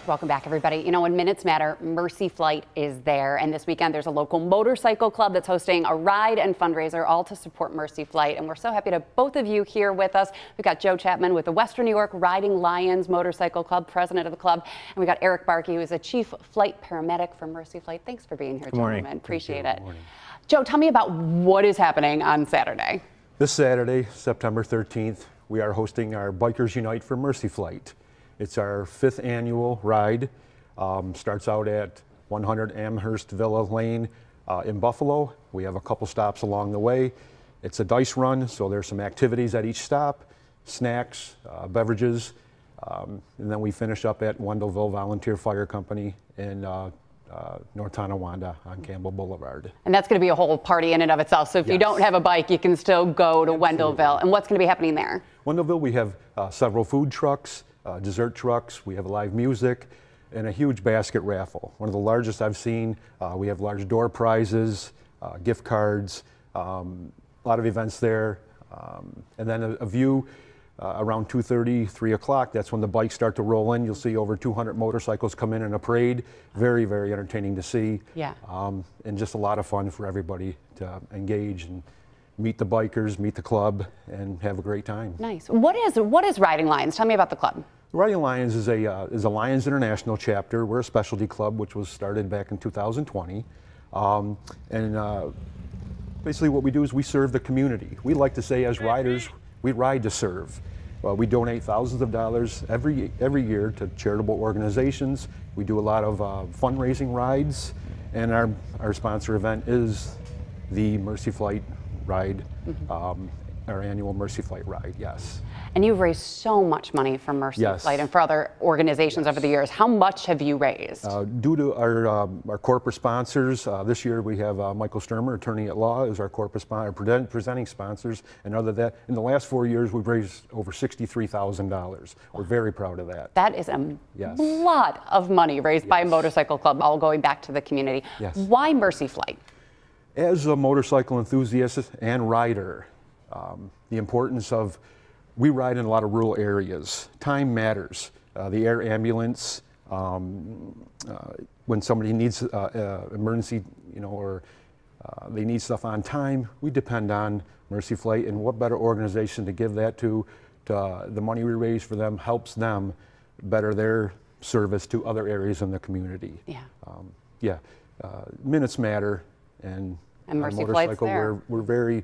Welcome back, everybody. You know, when minutes matter, Mercy Flight is there. And this weekend, there's a local motorcycle club that's hosting a ride and fundraiser, all to support Mercy Flight. And we're so happy to have both of you here with us. We've got Joe Chapman with the Western New York Riding Lions Motorcycle Club, president of the club. And we got Eric Barkey, who is a chief flight paramedic for Mercy Flight. Thanks for being here, gentlemen. Appreciate it. Joe, tell me about what is happening on Saturday. This Saturday, September 13th, we are hosting our Bikers Unite for Mercy Flight. It's our 5th annual ride. Starts out at 100 Amherst Villa Lane in Buffalo. We have a couple stops along the way. It's a dice run, so there's some activities at each stop, snacks, beverages, and then we finish up at Wendellville Volunteer Fire Company in North Tonawanda on Campbell Boulevard. And that's going to be a whole party in and of itself. So if you don't have a bike, you can still go to Wendellville. And what's going to be happening there? Wendellville, we have several food trucks, dessert trucks, we have live music, and a huge basket raffle. One of the largest I've seen. We have large door prizes, gift cards, a lot of events there. And then a view around 2:30, 3 o'clock, that's when the bikes start to roll in. You'll see over 200 motorcycles come in a parade. Very, very entertaining to see. Yeah. And just a lot of fun for everybody to engage and meet the bikers, meet the club, and have a great time. Nice. What is Riding Lions? Tell me about the club. Riding Lions is a Lions International chapter. We're a specialty club which was started back in 2020. Basically what we do is we serve the community. We like to say as riders, we ride to serve. We donate thousands of dollars every year to charitable organizations. We do a lot of fundraising rides, and our sponsor event is the Mercy Flight ride, our annual Mercy Flight ride, yes. And you've raised so much money for Mercy Flight and for other organizations over the years. How much have you raised? Due to our corporate sponsors, this year we have Michael Sturmer, attorney at law, as our corporate sponsor, presenting sponsors. And other than that, in the last 4 years, we've raised over $63,000. We're very proud of that. That is a lot of money raised by a motorcycle club, all going back to the community. Yes. Why Mercy Flight? As a motorcycle enthusiast and rider, the importance of, we ride in a lot of rural areas. Time matters. The air ambulance, when somebody needs emergency, or they need stuff on time, we depend on Mercy Flight, and what better organization to give that to the money we raise for them helps them better their service to other areas in the community. Yeah. Minutes matter, and Mercy Flight's there. We're very,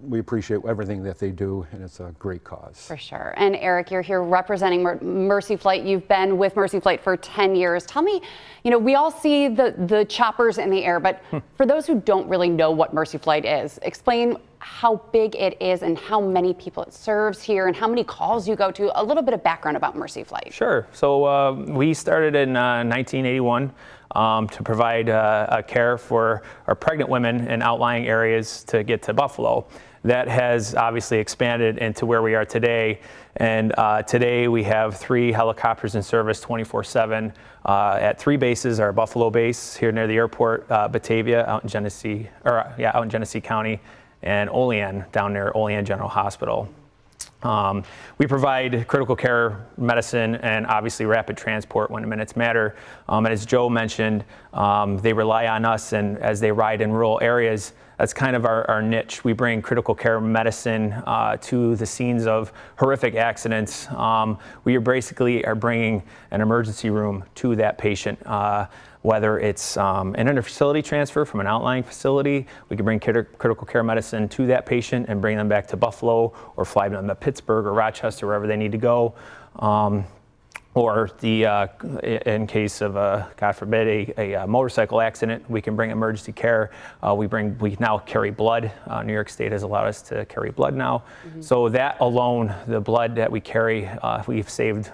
we appreciate everything that they do, and it's a great cause. For sure. And Eric, you're here representing Mercy Flight. You've been with Mercy Flight for 10 years. Tell me, we all see the choppers in the air, but for those who don't really know what Mercy Flight is, explain how big it is and how many people it serves here and how many calls you go to. A little bit of background about Mercy Flight. Sure. So we started in 1981 to provide care for our pregnant women in outlying areas to get to Buffalo. That has obviously expanded into where we are today. And today we have 3 helicopters in service 24/7 at 3 bases. Our Buffalo base here near the airport, Batavia out in Genesee County, and Olean down near Olean General Hospital. We provide critical care medicine and obviously rapid transport when minutes matter. And as Joe mentioned, they rely on us, and as they ride in rural areas, that's kind of our niche. We bring critical care medicine to the scenes of horrific accidents. We basically are bringing an emergency room to that patient. Whether it's an inter-facility transfer from an outlying facility, we can bring critical care medicine to that patient and bring them back to Buffalo, or fly them to Pittsburgh or Rochester, wherever they need to go. Or in case of God forbid, a motorcycle accident, we can bring emergency care. We now carry blood. New York State has allowed us to carry blood now. So that alone, the blood that we carry, we've saved,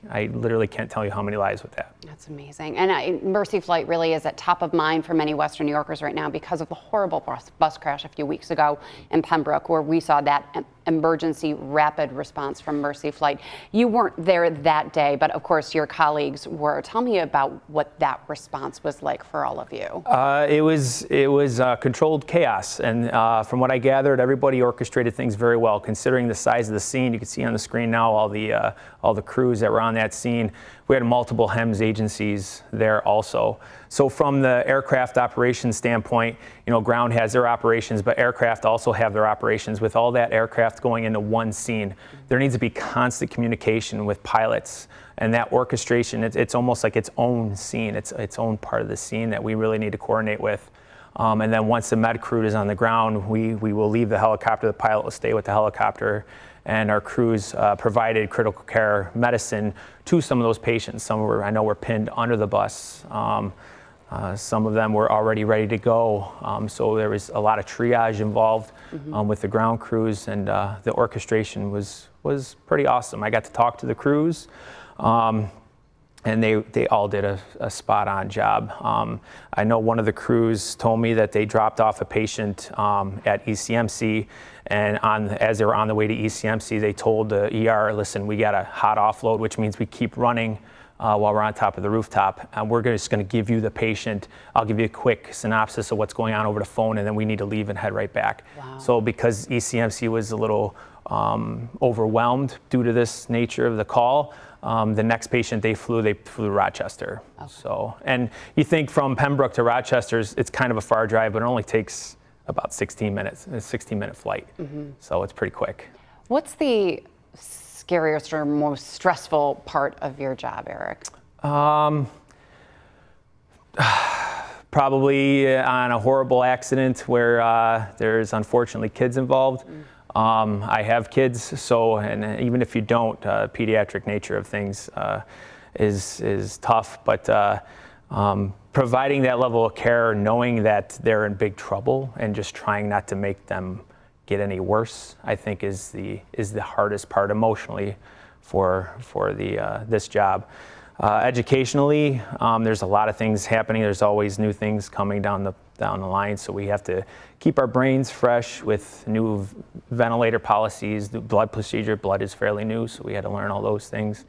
I literally can't tell you how many lives with that. That's amazing. And Mercy Flight really is at top of mind for many Western New Yorkers right now because of the horrible bus crash a few weeks ago in Pembroke, where we saw that emergency rapid response from Mercy Flight. You weren't there that day, but of course your colleagues were. Tell me about what that response was like for all of you. It was controlled chaos, and from what I gathered, everybody orchestrated things very well. Considering the size of the scene, you can see on the screen now all the crews that were on that scene. we had multiple HEMS agencies there also. So from the aircraft operations standpoint, ground has their operations, but aircraft also have their operations. With all that aircraft going into one scene, there needs to be constant communication with pilots. And that orchestration, it's almost like its own scene, its own part of the scene that we really need to coordinate with. And then once the med crew is on the ground, we will leave the helicopter, the pilot will stay with the helicopter, and our crews provided critical care medicine to some of those patients. Some I know were pinned under the bus. Some of them were already ready to go. So there was a lot of triage involved with the ground crews, and the orchestration was pretty awesome. I got to talk to the crews. And they all did a spot-on job. I know one of the crews told me that they dropped off a patient at ECMC, and as they were on the way to ECMC, they told the ER, listen, we got a hot offload, which means we keep running while we're on top of the rooftop. And we're just gonna give you the patient. I'll give you a quick synopsis of what's going on over the phone, and then we need to leave and head right back. Wow. So because ECMC was a little overwhelmed due to this nature of the call, the next patient they flew to Rochester. Okay. So, and you think from Pembroke to Rochester, it's kind of a far drive, but it only takes about 16 minutes, a 16-minute flight. So it's pretty quick. What's the scariest or most stressful part of your job, Eric? Probably on a horrible accident where there's unfortunately kids involved. I have kids, so, and even if you don't, pediatric nature of things is tough, but providing that level of care, knowing that they're in big trouble and just trying not to make them get any worse, I think is the hardest part emotionally for this job. Educationally, there's a lot of things happening. There's always new things coming down the line, so we have to keep our brains fresh with new ventilator policies, the blood procedure. Blood is fairly new, so we had to learn all those things.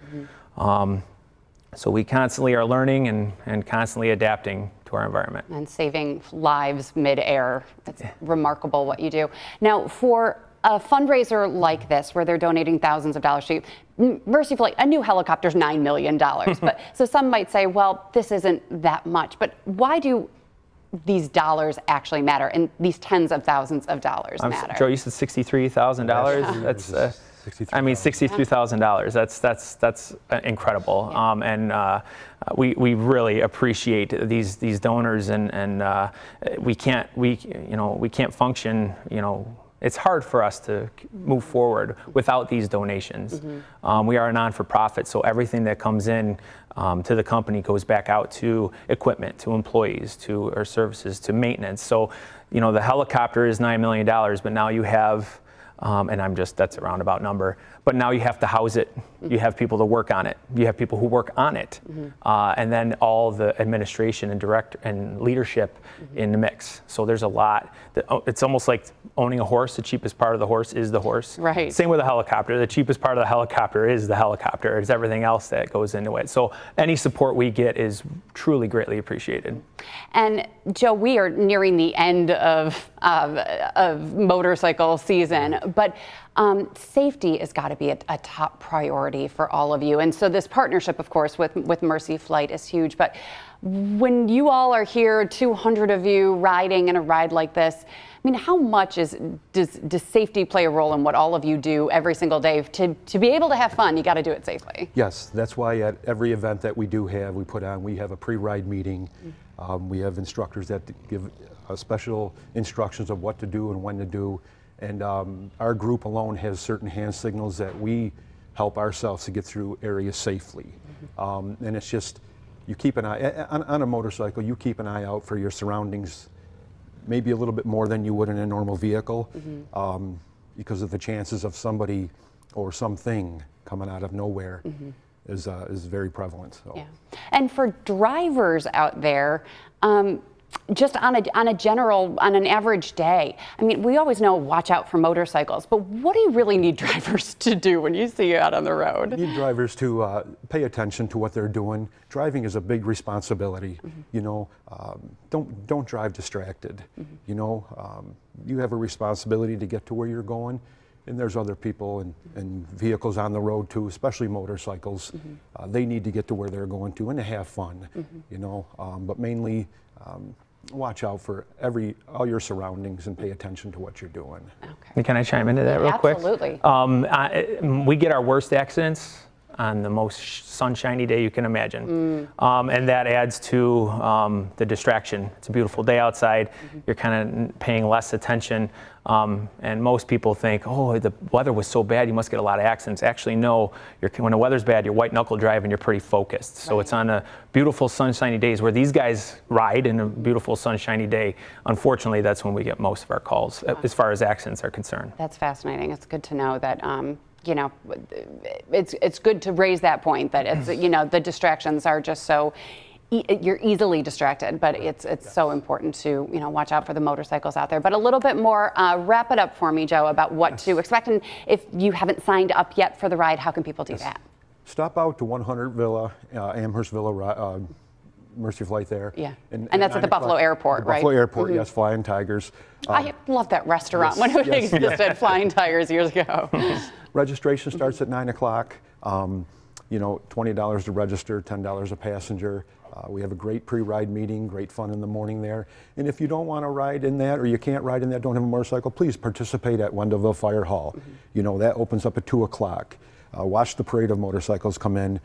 So we constantly are learning and constantly adapting to our environment. And saving lives mid-air. It's remarkable what you do. Now, for a fundraiser like this, where they're donating thousands of dollars to you, Mercy Flight, a new helicopter is $9 million. But so some might say, well, this isn't that much. But why do these dollars actually matter, and these tens of thousands of dollars matter? Joe, you said $63,000. That's I mean, $63,000. That's incredible. And we really appreciate these donors, and we can't function. It's hard for us to move forward without these donations. We are a non-for-profit, so everything that comes in to the company goes back out to equipment, to employees, to our services, to maintenance. So, the helicopter is $9 million, but now you have, and that's a roundabout number, but now you have to house it. You have people to work on it. You have people who work on it. And then all the administration and direct and leadership in the mix. So there's a lot. It's almost like owning a horse. The cheapest part of the horse is the horse. Right. Same with a helicopter. The cheapest part of the helicopter is the helicopter. It's everything else that goes into it. So any support we get is truly greatly appreciated. And Joe, we are nearing the end of motorcycle season, but safety has got to be a top priority for all of you. And so this partnership, of course, with Mercy Flight is huge. But when you all are here, 200 of you riding in a ride like this, I mean, how much does safety play a role in what all of you do every single day? To be able to have fun, you got to do it safely. Yes, that's why at every event that we do have, we have a pre-ride meeting. We have instructors that give special instructions of what to do and when to do. And our group alone has certain hand signals that we help ourselves to get through areas safely. And it's just, you keep an eye, on a motorcycle, you keep an eye out for your surroundings, maybe a little bit more than you would in a normal vehicle, because of the chances of somebody or something coming out of nowhere is very prevalent. So. Yeah. And for drivers out there, just on an average day, I mean, we always know watch out for motorcycles, but what do you really need drivers to do when you see you out on the road? You need drivers to pay attention to what they're doing. Driving is a big responsibility. Don't drive distracted. You have a responsibility to get to where you're going, And there's other people and vehicles on the road too, especially motorcycles. They need to get to where they're going to and to have fun, you know. But mainly, watch out for all your surroundings and pay attention to what you're doing. Okay. Can I chime into that real quick? Absolutely. We get our worst accidents on the most sunshiny day you can imagine. And that adds to the distraction. It's a beautiful day outside. You're kind of paying less attention. And most people think, oh, the weather was so bad, you must get a lot of accidents. Actually, no. When the weather's bad, you're white knuckle driving, you're pretty focused. So it's on a beautiful sunshiny days where these guys ride in a beautiful sunshiny day. Unfortunately, that's when we get most of our calls as far as accidents are concerned. That's fascinating. It's good to know that, you know, it's good to raise that point that it's, you know, the distractions are just so, you're easily distracted, but it's so important to, you know, watch out for the motorcycles out there. But a little bit more, wrap it up for me, Joe, about what to expect. And if you haven't signed up yet for the ride, how can people do that? Stop out to 100 Villa, Amherst Villa, Mercy Flight there. Yeah, and that's at the Buffalo Airport, right? Buffalo Airport, yes, Flying Tigers. I love that restaurant when it existed, Flying Tigers years ago. Registration starts at 9 o'clock. You know, $20 to register, $10 a passenger. We have a great pre-ride meeting, great fun in the morning there. And if you don't want to ride in that, or you can't ride in that, don't have a motorcycle, please participate at Wendellville Fire Hall. You know, that opens up at 2 o'clock. Watch the parade of motorcycles come in.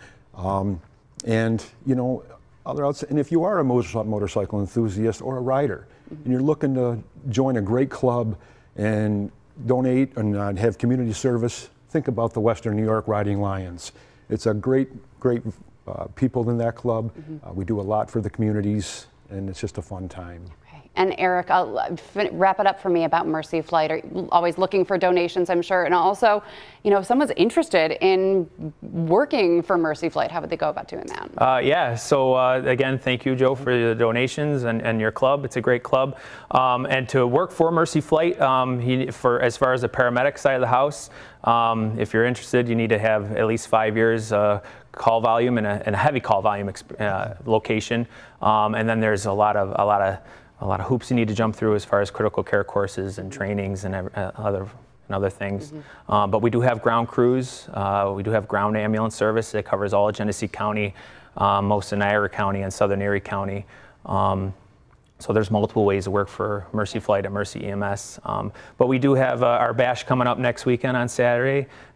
And, you know, and if you are a motorcycle enthusiast or a rider, and you're looking to join a great club and donate and have community service, think about the Western New York Riding Lions. It's a great people in that club. We do a lot for the communities, and it's just a fun time. Okay. And Eric, wrap it up for me about Mercy Flight. Are you always looking for donations, I'm sure? And also, you know, if someone's interested in working for Mercy Flight, how would they go about doing that? Yeah, so again, thank you, Joe, for the donations and your club. It's a great club. And to work for Mercy Flight, as far as the paramedic side of the house, if you're interested, you need to have at least 5 years call volume and a heavy call volume location. And then there's a lot of hoops you need to jump through as far as critical care courses and trainings and other things. But we do have ground crews. We do have ground ambulance service that covers all of Genesee County, most of Niagara County and Southern Erie County. So there's multiple ways to work for Mercy Flight and Mercy EMS. But we do have our bash coming up next weekend on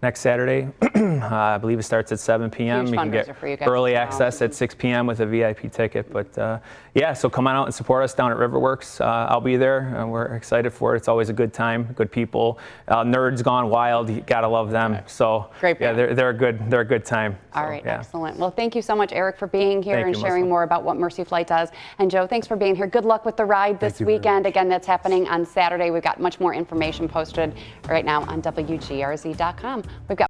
next Saturday. I believe it starts at 7 p.m. Huge You can get fundraiser for you guys early as well. access at 6 p.m. with a VIP ticket. But yeah, so come on out and support us down at Riverworks. I'll be there, and we're excited for it. It's always a good time, good people. Nerds gone wild, you gotta love them. So Great yeah, they're a good time. All So, right, yeah. excellent. Well, thank you so much, Eric, for being here Thank and you, sharing Melissa. more about what Mercy Flight does. And Joe, thanks for being here. Good luck with the ride this Thank you very weekend. much. Again, that's happening on Saturday. We've got much more information posted right now on WGRZ.com. We've got